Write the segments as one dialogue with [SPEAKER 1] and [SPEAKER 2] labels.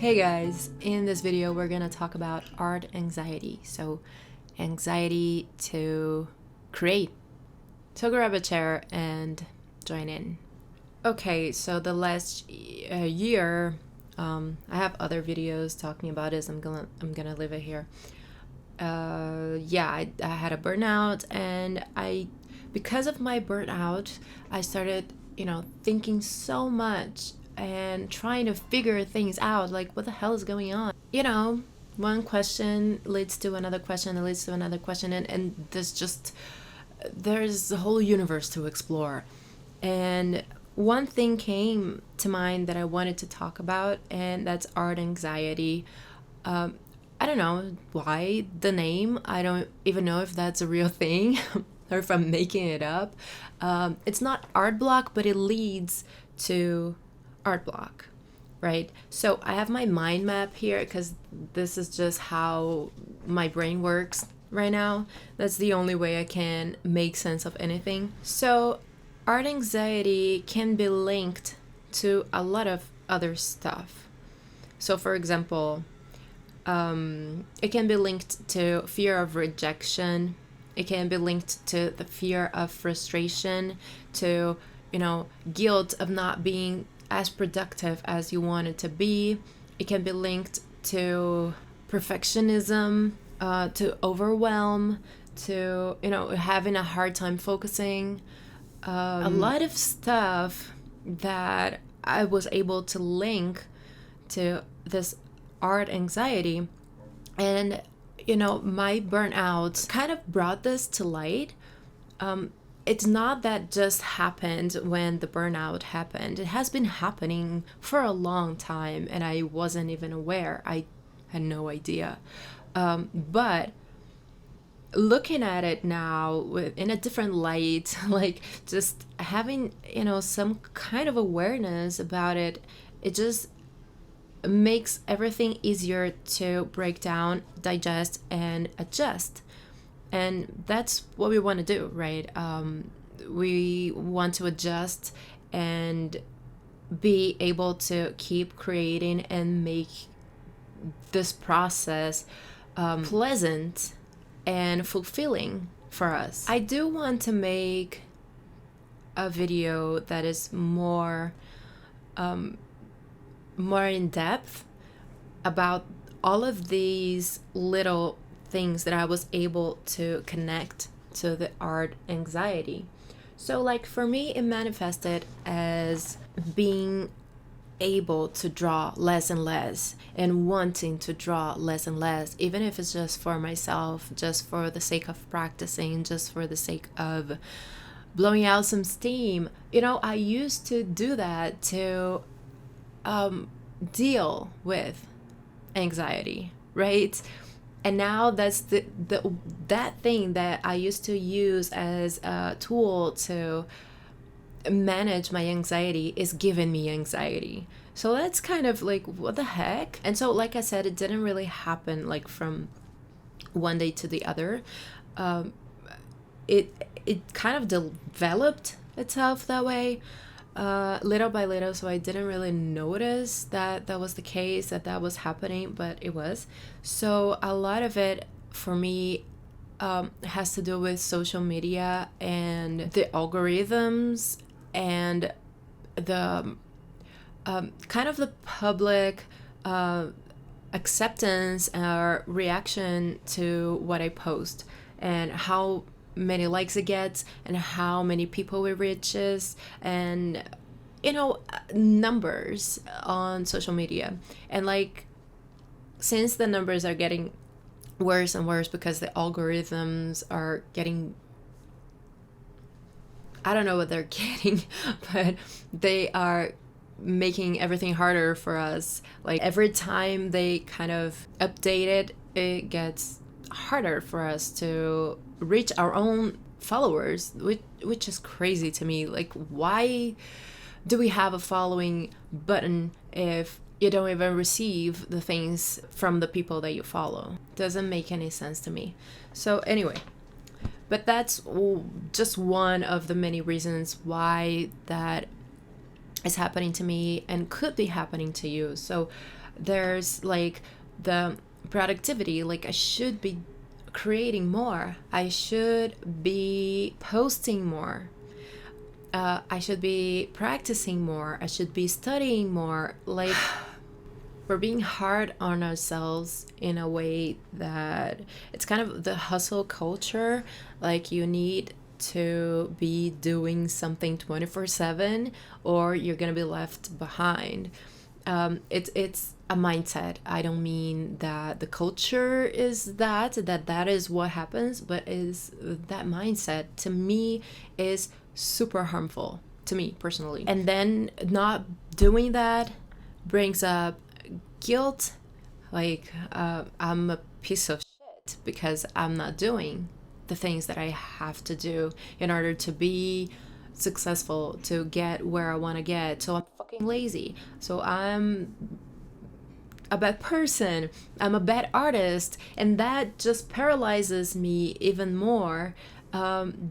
[SPEAKER 1] Hey guys, in this video we're gonna talk about art anxiety. So, anxiety to create. So grab a chair and join in. Okay, so the last year, I have other videos talking about this. I'm gonna leave it here. I had a burnout, and because of my burnout, I started, thinking so much and trying to figure things out, like what the hell is going on. One question leads to another question, that leads to another question, and there's a whole universe to explore. And one thing came to mind that I wanted to talk about, and that's art anxiety. I don't know why the name. I don't even know if that's a real thing or if I'm making it up. It's not art block, but it leads to art block, right? So I have my mind map here because this is just how my brain works right now. That's the only way I can make sense of anything. So art anxiety can be linked to a lot of other stuff. So for example, it can be linked to fear of rejection. It can be linked to the fear of frustration, to, guilt of not being as productive as you want it to be. It can be linked to perfectionism, to overwhelm, to, having a hard time focusing. A lot of stuff that I was able to link to this art anxiety. And my burnout kind of brought this to light. It's not that just happened when the burnout happened. It has been happening for a long time, and I wasn't even aware. I had no idea. But looking at it now in a different light, like just having, some kind of awareness about it, it just makes everything easier to break down, digest, and adjust. And that's what we want to do, right? We want to adjust and be able to keep creating and make this process pleasant and fulfilling for us. I do want to make a video that is more in depth about all of these little things that I was able to connect to the art anxiety. So like for me, it manifested as being able to draw less and less and wanting to draw less and less, even if it's just for myself, just for the sake of practicing, just for the sake of blowing out some steam. I used to do that to deal with anxiety, right? And now that's that thing that I used to use as a tool to manage my anxiety is giving me anxiety. So that's kind of like, what the heck? And so, like I said, it didn't really happen like from one day to the other. It kind of developed itself that way, little by little. So I didn't really notice that was the case, that was happening, but it was. So a lot of it for me has to do with social media and the algorithms and the kind of the public acceptance or reaction to what I post, and how many likes it gets, and how many people it reaches, and numbers on social media. And like, since the numbers are getting worse and worse because the algorithms are getting, I don't know what they're getting, but they are making everything harder for us. Like every time they kind of update it, it gets harder for us to reach our own followers, which is crazy to me. Like, why do we have a following button if you don't even receive the things from the people that you follow? Doesn't make any sense to me. So anyway, but that's just one of the many reasons why that is happening to me and could be happening to you. So There's like the productivity, like I should be creating more, I should be posting more, I should be practicing more, I should be studying more. Like, we're being hard on ourselves in a way that it's kind of the hustle culture. Like, you need to be doing something 24/7 or you're gonna be left behind. It's a mindset. I don't mean that the culture is that is what happens, but is that mindset to me is super harmful to me personally. And then not doing that brings up guilt, like I'm a piece of shit because I'm not doing the things that I have to do in order to be successful, to get where I want to get. So I'm fucking lazy. So I'm a bad person. I'm a bad artist. And that just paralyzes me even more,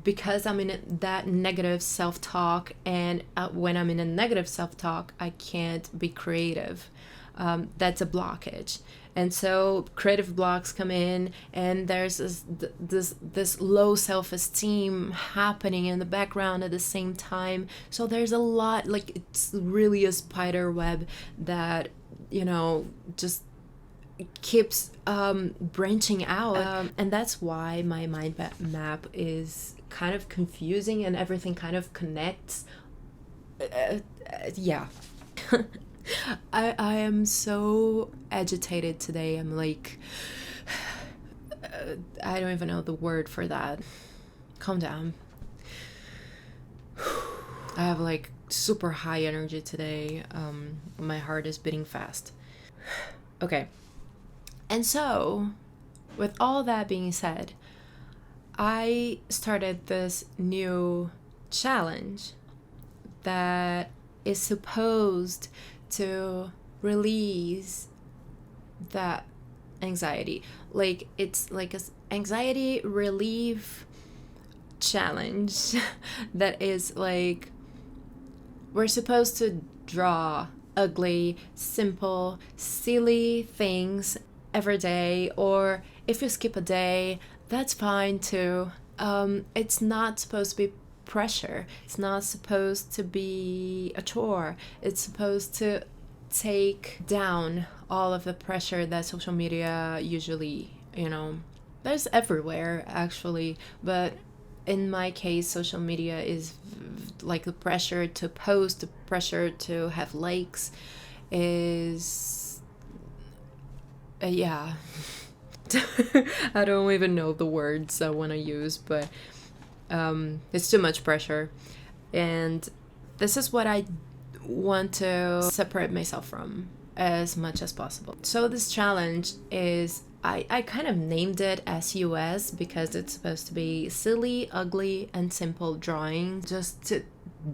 [SPEAKER 1] because I'm in that negative self talk. And when I'm in a negative self talk, I can't be creative. That's a blockage. And so creative blocks come in, and there's this low self-esteem happening in the background at the same time. So there's a lot, like, it's really a spider web that, just keeps branching out. And that's why my mind map is kind of confusing and everything kind of connects. Yeah. I am so agitated today. I'm like, I don't even know the word for that. Calm down. I have like super high energy today. My heart is beating fast. Okay. And so, with all that being said, I started this new challenge that is supposed to release that anxiety. Like, it's like an anxiety relief challenge that is like, we're supposed to draw ugly, simple, silly things every day, or if you skip a day, that's fine too. It's not supposed to be pressure. It's not supposed to be a chore. It's supposed to take down all of the pressure that social media usually, there's everywhere actually, but in my case, social media is like the pressure to post, the pressure to have likes is, yeah. I don't even know the words I want to use, but it's too much pressure. And this is what I want to separate myself from as much as possible. So this challenge is, I kind of named it S.U.S because it's supposed to be silly, ugly, and simple drawing, just to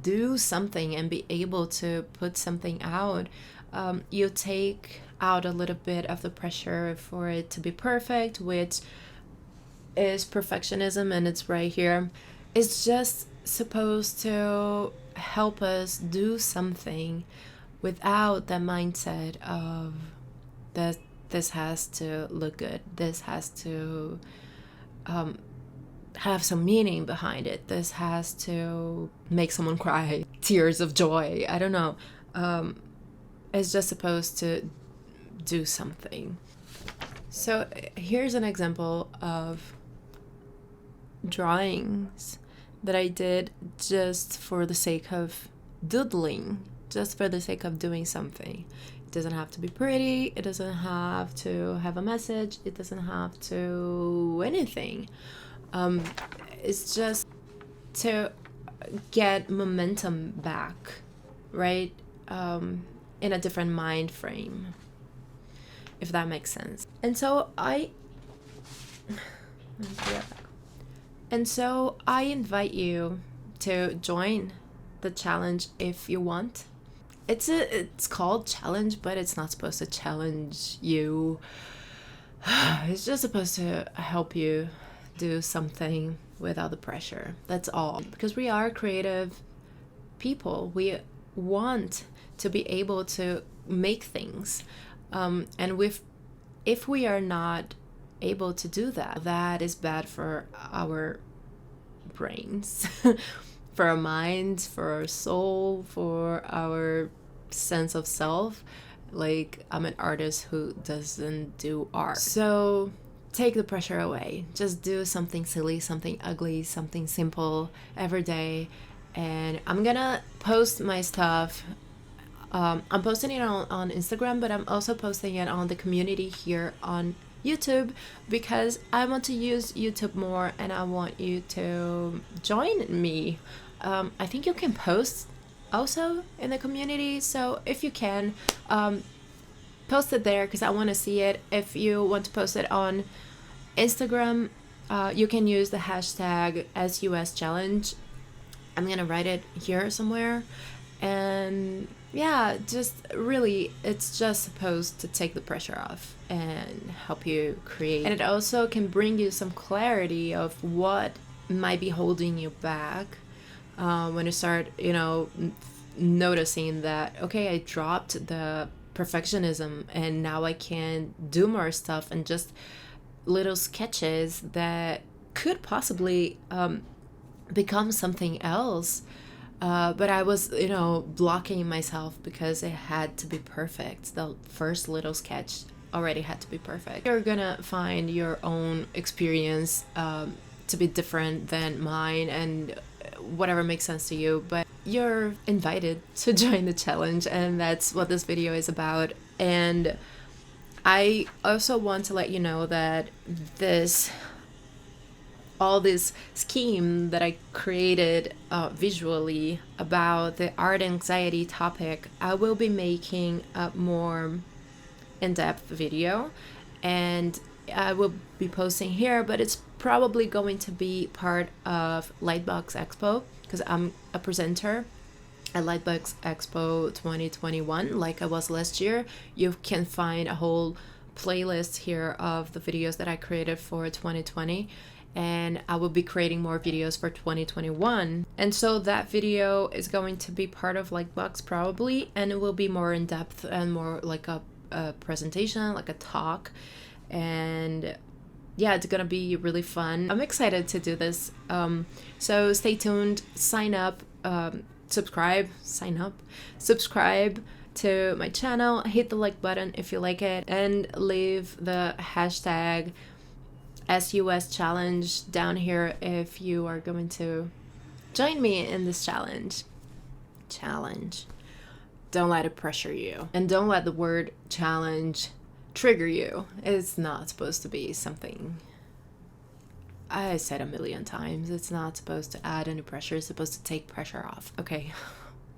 [SPEAKER 1] do something and be able to put something out. You take out a little bit of the pressure for it to be perfect, which is perfectionism, and it's right here. It's just supposed to help us do something without the mindset of that this has to look good, this has to have some meaning behind it, this has to make someone cry tears of joy. I don't know. It's just supposed to do something. So here's an example of drawings that I did just for the sake of doodling, just for the sake of doing something. It doesn't have to be pretty, it doesn't have to have a message, it doesn't have to anything. It's just to get momentum back, right? In a different mind frame, if that makes sense. And so I invite you to join the challenge if you want. It's called challenge, but it's not supposed to challenge you. It's just supposed to help you do something without the pressure. That's all. Because we are creative people. We want to be able to make things. And if we are not able to do that, that is bad for our brains, for our minds, for our soul, for our sense of self. Like, I'm an artist who doesn't do art. So take the pressure away. Just do something silly, something ugly, something simple every day. And I'm gonna post my stuff. I'm posting it on Instagram, but I'm also posting it on the community here on YouTube, because I want to use YouTube more and I want you to join me. I think you can post also in the community, so if you can, post it there because I want to see it. If you want to post it on Instagram, you can use the hashtag S.U.S challenge. I'm gonna write it here somewhere. And yeah, just really, it's just supposed to take the pressure off and help you create. And it also can bring you some clarity of what might be holding you back, when you start, noticing that, okay, I dropped the perfectionism and now I can do more stuff, and just little sketches that could possibly become something else. But I was, blocking myself because it had to be perfect. The first little sketch already had to be perfect. You're gonna find your own experience to be different than mine, and whatever makes sense to you, but you're invited to join the challenge, and that's what this video is about. And I also want to let you know that all this scheme that I created visually about the art anxiety topic, I will be making a more in-depth video, and I will be posting here, but it's probably going to be part of Lightbox Expo, because I'm a presenter at Lightbox Expo 2021, like I was last year. You can find a whole playlist here of the videos that I created for 2020. And I will be creating more videos for 2021. And so that video is going to be part of Lightbox probably, and it will be more in depth and more like a presentation, like a talk. And yeah, it's gonna be really fun. I'm excited to do this. So stay tuned, sign up, subscribe to my channel, hit the like button if you like it, and leave the hashtag S.U.S challenge down here if you are going to join me in this challenge. Don't let it pressure you, and don't let the word challenge trigger you. It's not supposed to be something, I said a million times, it's not supposed to add any pressure. It's supposed to take pressure off. Okay.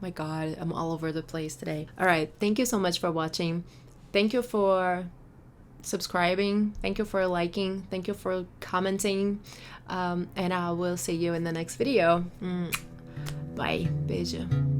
[SPEAKER 1] My God, I'm all over the place today. All right, thank you so much for watching. Thank you for subscribing, thank you for liking, thank you for commenting, and I will see you in the next video. Bye. Beijo.